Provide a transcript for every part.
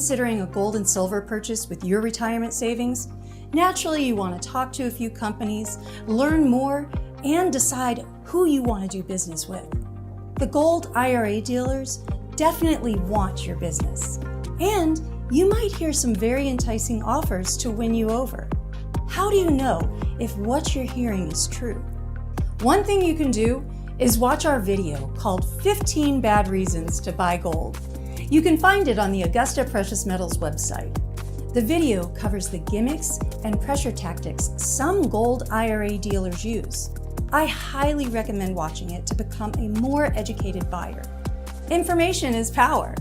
considering a gold and silver purchase with your retirement savings, naturally you want to talk to a few companies, learn more, and decide who you want to do business with. The Gold IRA dealers definitely want your business, and you might hear some very enticing offers to win you over. How do you know if what you're hearing is true? One thing you can do is watch our video called 15 Bad Reasons to Buy Gold. You can find it on the Augusta Precious Metals website. The video covers the gimmicks and pressure tactics some Gold IRA dealers use. I highly recommend watching it to become a more educated buyer. Information is power.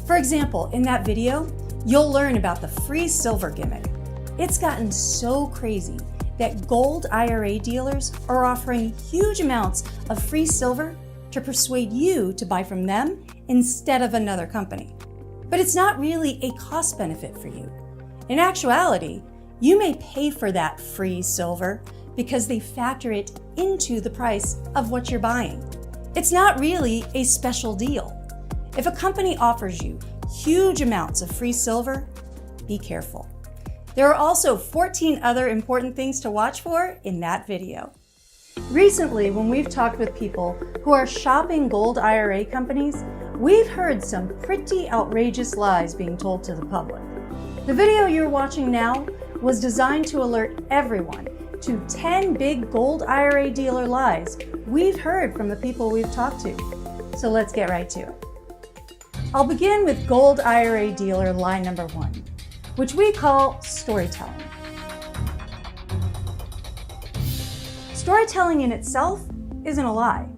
For example, in that video, you'll learn about the free silver gimmick. It's gotten so crazy that Gold IRA dealers are offering huge amounts of free silver to persuade you to buy from them instead of another company. But it's not really a cost benefit for you. In actuality, you may pay for that free silver because they factor it into the price of what you're buying. It's not really a special deal. If a company offers you huge amounts of free silver, be careful. There are also 14 other important things to watch for in that video. Recently, when we've talked with people who are shopping Gold IRA companies, we've heard some pretty outrageous lies being told to the public. The video you're watching now was designed to alert everyone to 10 big Gold IRA dealer lies we've heard from the people we've talked to. So let's get right to it. I'll begin with Gold IRA dealer lie number 1, which we call storytelling. Storytelling in itself isn't a lie.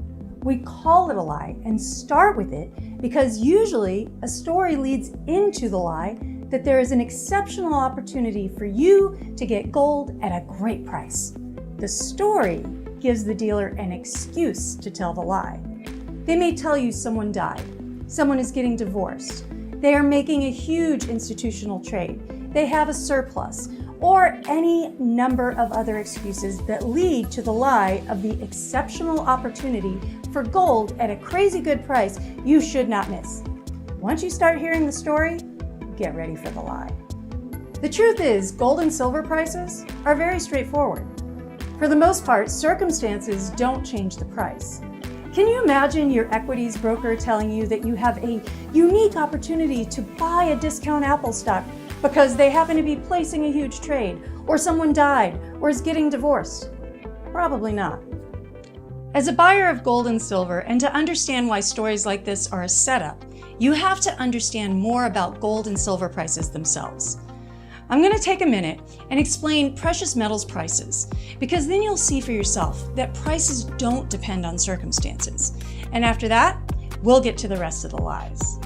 We call it a lie and start with it because usually a story leads into the lie that there is an exceptional opportunity for you to get gold at a great price. The story gives the dealer an excuse to tell the lie. They may tell you someone died, someone is getting divorced, they are making a huge institutional trade, they have a surplus, or any number of other excuses that lead to the lie of the exceptional opportunity for gold at a crazy good price you should not miss. Once you start hearing the story, get ready for the lie. The truth is, gold and silver prices are very straightforward. For the most part, circumstances don't change the price. Can you imagine your equities broker telling you that you have a unique opportunity to buy a discount Apple stock because they happen to be placing a huge trade, or someone died, or is getting divorced? Probably not. As a buyer of gold and silver, and to understand why stories like this are a setup, you have to understand more about gold and silver prices themselves. I'm going to take a minute and explain precious metals prices, because then you'll see for yourself that prices don't depend on circumstances. And after that, we'll get to the rest of the lies.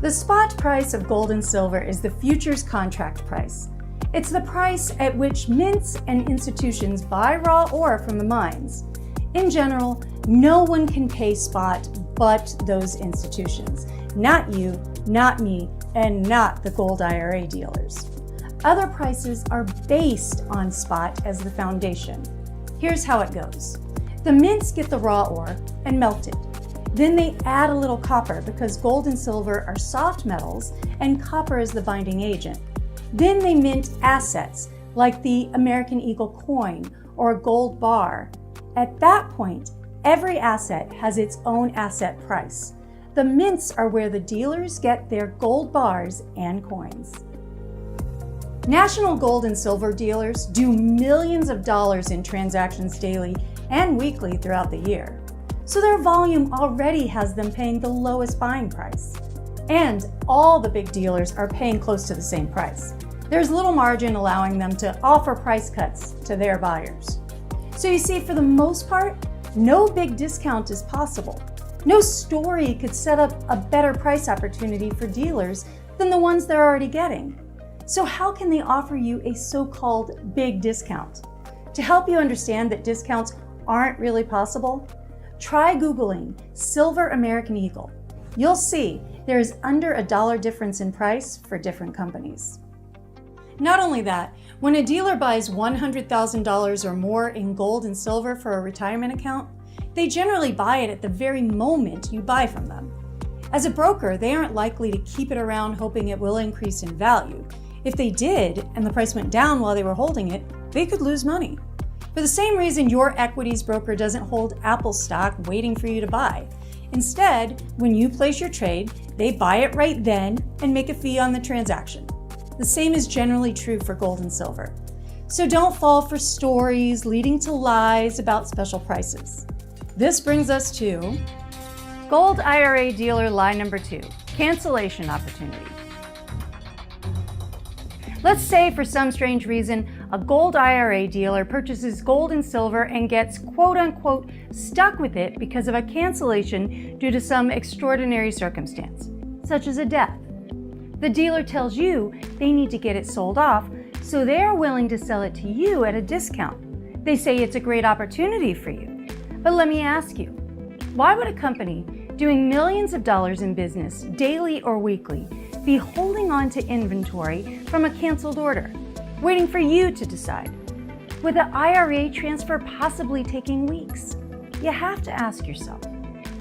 The spot price of gold and silver is the futures contract price. It's the price at which mints and institutions buy raw ore from the mines. In general, no one can pay spot but those institutions. Not you, not me, and not the Gold IRA dealers. Other prices are based on spot as the foundation. Here's how it goes. The mints get the raw ore and melt it. Then they add a little copper because gold and silver are soft metals and copper is the binding agent. Then they mint assets like the American Eagle coin or a gold bar. At that point, every asset has its own asset price. The mints are where the dealers get their gold bars and coins. National gold and silver dealers do millions of dollars in transactions daily and weekly throughout the year. So their volume already has them paying the lowest buying price. And all the big dealers are paying close to the same price. There's little margin allowing them to offer price cuts to their buyers. So you see, for the most part, no big discount is possible. No story could set up a better price opportunity for dealers than the ones they're already getting. So how can they offer you a so-called big discount? To help you understand that discounts aren't really possible, try Googling Silver American Eagle. You'll see there is under $1 difference in price for different companies. Not only that, when a dealer buys $100,000 or more in gold and silver for a retirement account, they generally buy it at the very moment you buy from them. As a broker, they aren't likely to keep it around hoping it will increase in value. If they did, and the price went down while they were holding it, they could lose money. For the same reason your equities broker doesn't hold Apple stock waiting for you to buy. Instead, when you place your trade, they buy it right then and make a fee on the transaction. The same is generally true for gold and silver. So don't fall for stories leading to lies about special prices. This brings us to Gold IRA dealer lie number 2, cancellation opportunity. Let's say for some strange reason, a gold IRA dealer purchases gold and silver and gets quote unquote stuck with it because of a cancellation due to some extraordinary circumstance, such as a death. The dealer tells you they need to get it sold off, so they are willing to sell it to you at a discount. They say it's a great opportunity for you. But let me ask you, why would a company doing millions of dollars in business daily or weekly be holding on to inventory from a canceled order, waiting for you to decide? With the IRA transfer possibly taking weeks, you have to ask yourself,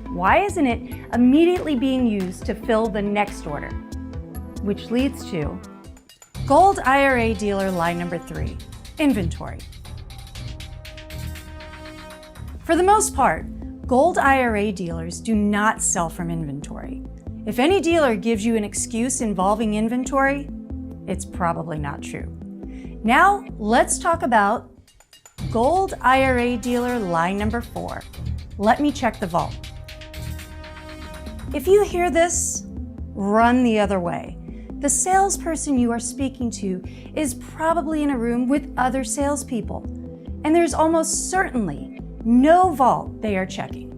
why isn't it immediately being used to fill the next order? Which leads to Gold IRA dealer lie number 3, inventory. For the most part, gold IRA dealers do not sell from inventory. If any dealer gives you an excuse involving inventory, it's probably not true. Now, let's talk about Gold IRA dealer lie number 4. Let me check the vault. If you hear this, run the other way. The salesperson you are speaking to is probably in a room with other salespeople, and there's almost certainly no vault they are checking.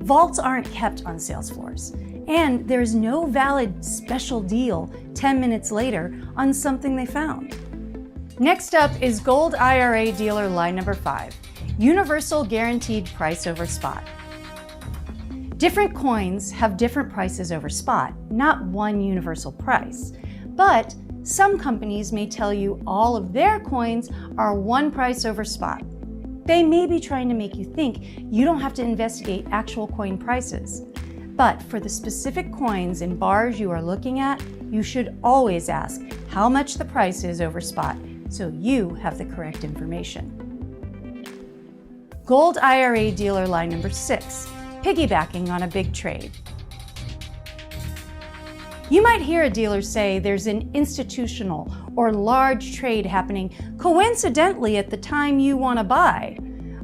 Vaults aren't kept on sales floors, and there's no valid special deal 10 minutes later on something they found. Next up is Gold IRA dealer lie number 5, universal guaranteed price over spot. Different coins have different prices over spot, not one universal price. But some companies may tell you all of their coins are one price over spot. They may be trying to make you think you don't have to investigate actual coin prices. But for the specific coins and bars you are looking at, you should always ask how much the price is over spot so you have the correct information. Gold IRA dealer lie number 6, piggybacking on a big trade. You might hear a dealer say there's an institutional or large trade happening coincidentally at the time you want to buy,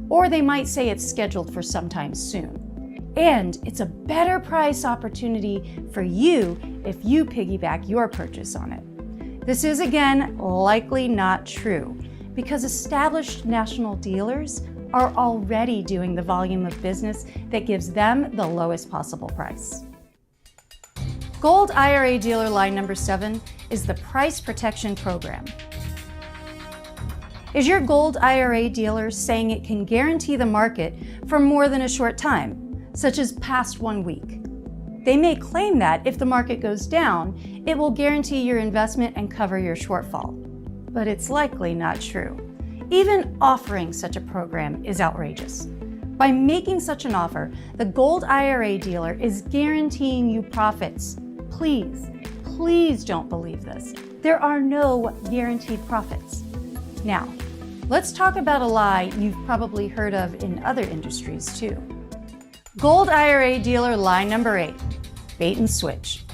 or they might say it's scheduled for sometime soon. And it's a better price opportunity for you if you piggyback your purchase on it. This is again likely not true because established national dealers are already doing the volume of business that gives them the lowest possible price. Gold IRA dealer lie number 7 is the Price Protection Program. Is your gold IRA dealer saying it can guarantee the market for more than a short time, such as past 1 week? They may claim that if the market goes down, it will guarantee your investment and cover your shortfall, but it's likely not true. Even offering such a program is outrageous. By making such an offer, the Gold IRA dealer is guaranteeing you profits. Please don't believe this. There are no guaranteed profits. Now, let's talk about a lie you've probably heard of in other industries too. Gold IRA dealer lie number 8, bait and switch.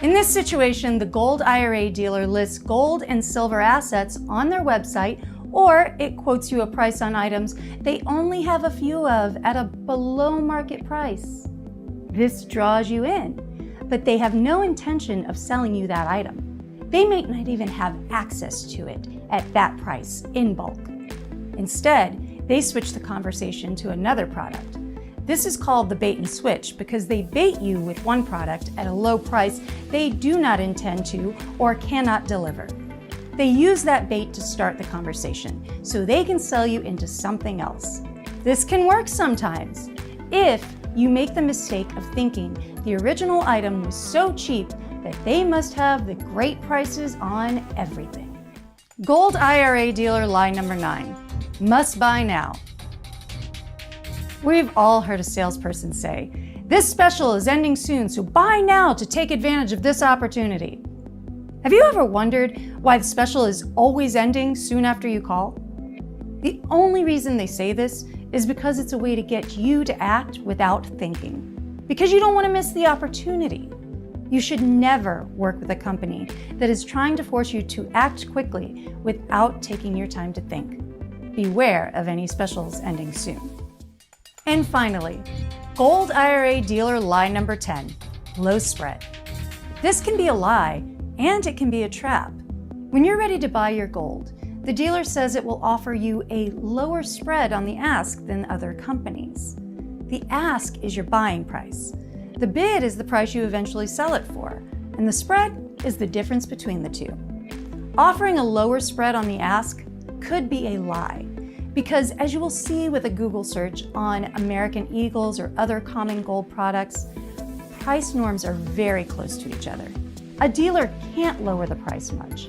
In this situation, the Gold IRA dealer lists gold and silver assets on their website, or it quotes you a price on items they only have a few of at a below market price. This draws you in, but they have no intention of selling you that item. They may not even have access to it at that price in bulk. Instead, they switch the conversation to another product. This is called the bait and switch because they bait you with one product at a low price they do not intend to or cannot deliver. They use that bait to start the conversation so they can sell you into something else. This can work sometimes if you make the mistake of thinking the original item was so cheap that they must have the great prices on everything. Gold IRA dealer lie number 9, must buy now. We've all heard a salesperson say, This special is ending soon, so buy now to take advantage of this opportunity. Have you ever wondered why the special is always ending soon after you call? The only reason they say this is because it's a way to get you to act without thinking, because you don't want to miss the opportunity. You should never work with a company that is trying to force you to act quickly without taking your time to think. Beware of any specials ending soon. And finally, Gold IRA dealer lie number 10, low spread. This can be a lie and it can be a trap. When you're ready to buy your gold, the dealer says it will offer you a lower spread on the ask than other companies. The ask is your buying price. The bid is the price you eventually sell it for, and the spread is the difference between the two. Offering a lower spread on the ask could be a lie, because as you will see with a Google search on American Eagles or other common gold products, price norms are very close to each other. A dealer can't lower the price much.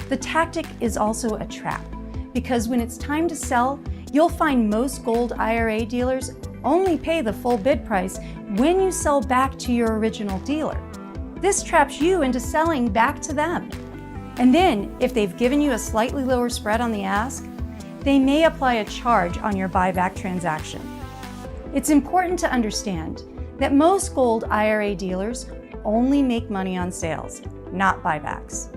The tactic is also a trap, because when it's time to sell, you'll find most Gold IRA dealers only pay the full bid price when you sell back to your original dealer. This traps you into selling back to them. And then, if they've given you a slightly lower spread on the ask, they may apply a charge on your buyback transaction. It's important to understand that most Gold IRA dealers only make money on sales, not buybacks.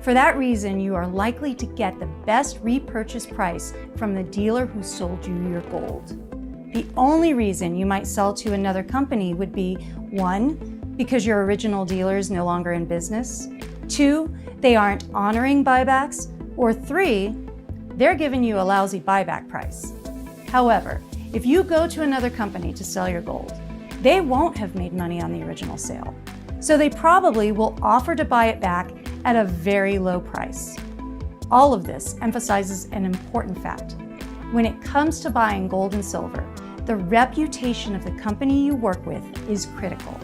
For that reason, you are likely to get the best repurchase price from the dealer who sold you your gold. The only reason you might sell to another company would be 1, because your original dealer is no longer in business, 2, they aren't honoring buybacks, or 3, they're giving you a lousy buyback price. However, if you go to another company to sell your gold, they won't have made money on the original sale. So they probably will offer to buy it back at a very low price. All of this emphasizes an important fact. When it comes to buying gold and silver, the reputation of the company you work with is critical.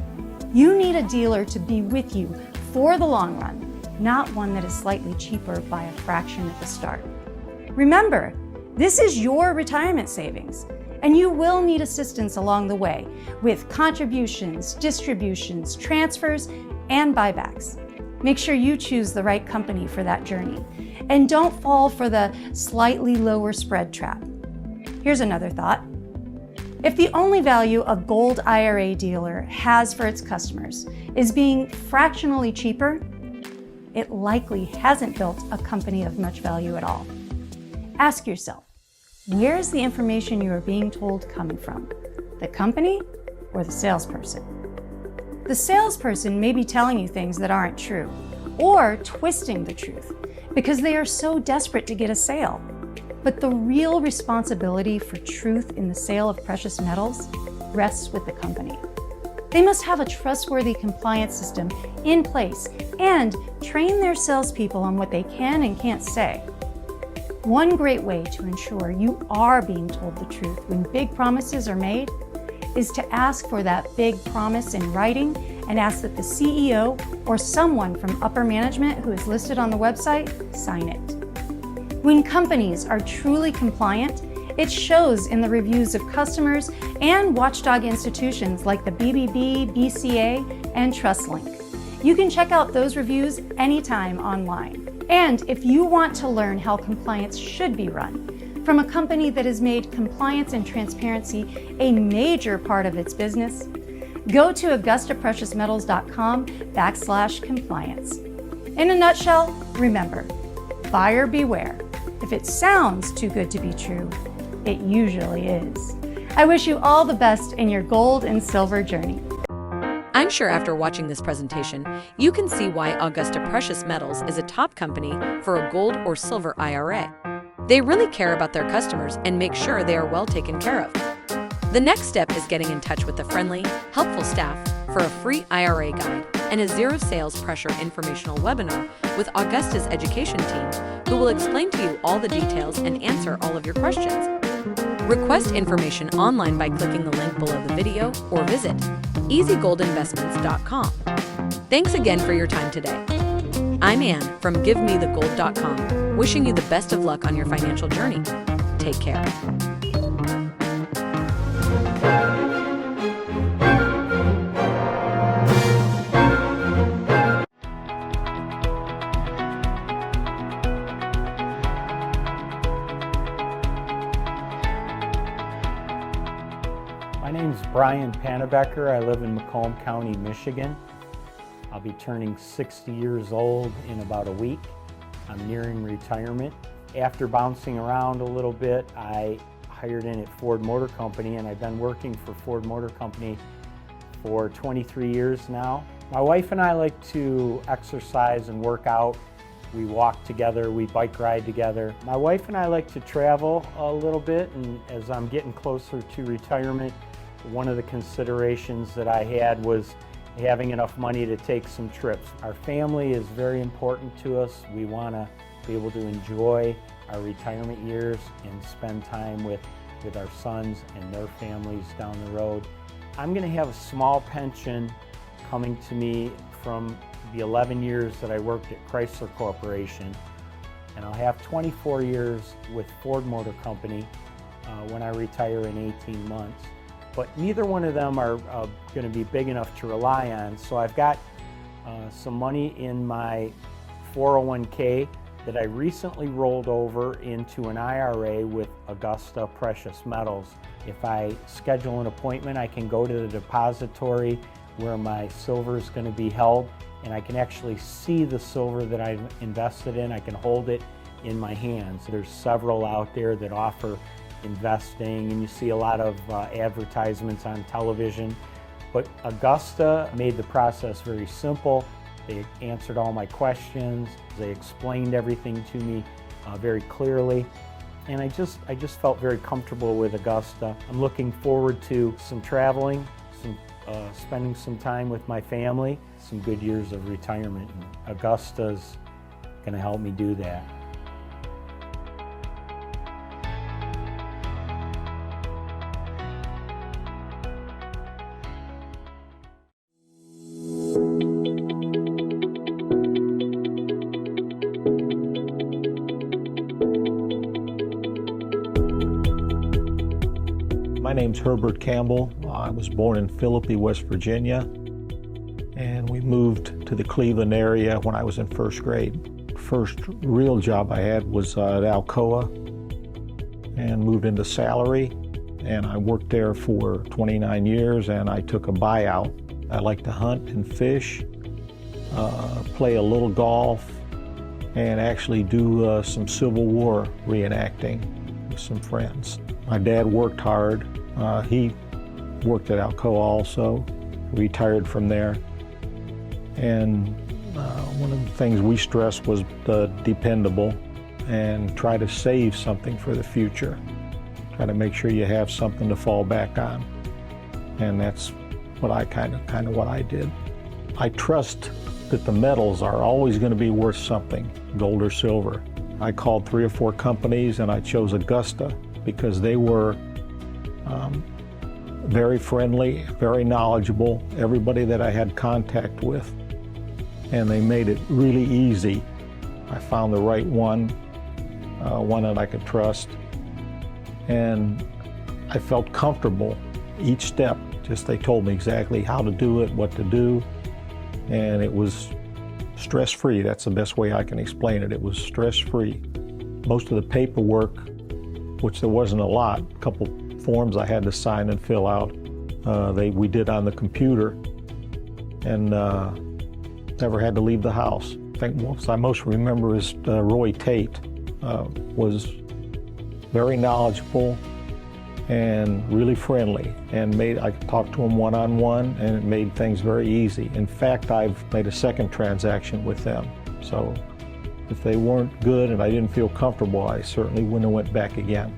You need a dealer to be with you for the long run, not one that is slightly cheaper by a fraction at the start. Remember, this is your retirement savings, and you will need assistance along the way with contributions, distributions, transfers, and buybacks. Make sure you choose the right company for that journey, and don't fall for the slightly lower spread trap. Here's another thought. If the only value a Gold IRA dealer has for its customers is being fractionally cheaper, it likely hasn't built a company of much value at all. Ask yourself, where is the information you are being told coming from? The company or the salesperson? The salesperson may be telling you things that aren't true, or twisting the truth, because they are so desperate to get a sale. But the real responsibility for truth in the sale of precious metals rests with the company. They must have a trustworthy compliance system in place and train their salespeople on what they can and can't say. One great way to ensure you are being told the truth when big promises are made is to ask for that big promise in writing and ask that the CEO or someone from upper management who is listed on the website sign it. When companies are truly compliant, it shows in the reviews of customers and watchdog institutions like the BBB, BCA, and TrustLink. You can check out those reviews anytime online. And if you want to learn how compliance should be run from a company that has made compliance and transparency a major part of its business, go to AugustaPreciousMetals.com/compliance. In a nutshell, remember, buyer beware. If it sounds too good to be true, it usually is. I wish you all the best in your gold and silver journey. I'm sure after watching this presentation, you can see why Augusta Precious Metals is a top company for a gold or silver IRA. They really care about their customers and make sure they are well taken care of. The next step is getting in touch with the friendly, helpful staff for a free IRA guide and a zero sales pressure informational webinar with Augusta's education team, who will explain to you all the details and answer all of your questions. Request information online by clicking the link below the video or visit easygoldinvestments.com. Thanks again for your time today. I'm Ann from GiveMeTheGold.com, wishing you the best of luck on your financial journey. Take care. My name's Brian Pannebecker. I live in Macomb County, Michigan. I'll be turning 60 years old in about a week. I'm nearing retirement. After bouncing around a little bit, I hired in at Ford Motor Company, and I've been working for Ford Motor Company for 23 years now. My wife and I like to exercise and work out. We walk together, we bike ride together. My wife and I like to travel a little bit, and as I'm getting closer to retirement, one of the considerations that I had was having enough money to take some trips. Our family is very important to us. We want to be able to enjoy our retirement years and spend time with our sons and their families down the road. I'm going to have a small pension coming to me from the 11 years that I worked at Chrysler Corporation, and I'll have 24 years with Ford Motor Company when I retire in 18 months. But neither one of them are going to be big enough to rely on, so I've got some money in my 401k that I recently rolled over into an IRA with Augusta Precious Metals. If I schedule an appointment, I can go to the depository where my silver is going to be held, and I can actually see the silver that I've invested in. I can hold it in my hands. There's several out there that offer investing, and you see a lot of advertisements on television. But Augusta made the process very simple. They answered all my questions. They explained everything to me very clearly. And I just felt very comfortable with Augusta. I'm looking forward to some traveling, spending some time with my family, some good years of retirement. And Augusta's going to help me do that. My name's Herbert Campbell. I was born in Philippi, West Virginia, and we moved to the Cleveland area when I was in first grade. First real job I had was at Alcoa, and moved into salary, and I worked there for 29 years, and I took a buyout. I like to hunt and fish, play a little golf, and actually do some Civil War reenacting with some friends. My dad worked hard. He worked at Alcoa also, retired from there. And one of the things we stressed was the dependable, and try to save something for the future. Try to make sure you have something to fall back on. And that's what I kind of what I did. I trust that the metals are always going to be worth something, gold or silver. I called 3 or 4 companies, and I chose Augusta because they were very friendly, very knowledgeable, everybody that I had contact with, and they made it really easy. I found the right one that I could trust, and I felt comfortable each step. Just they told me exactly how to do it, what to do, and it was stress-free. That's the best way I can explain it. It was stress-free. Most of the paperwork, which there wasn't a lot, a couple forms I had to sign and fill out, we did on the computer, and never had to leave the house. I think what I most remember is Roy Tate was very knowledgeable and really friendly, and I could talk to him one-on-one, and it made things very easy. In fact, I've made a second transaction with them. So if they weren't good and I didn't feel comfortable, I certainly wouldn't have went back again.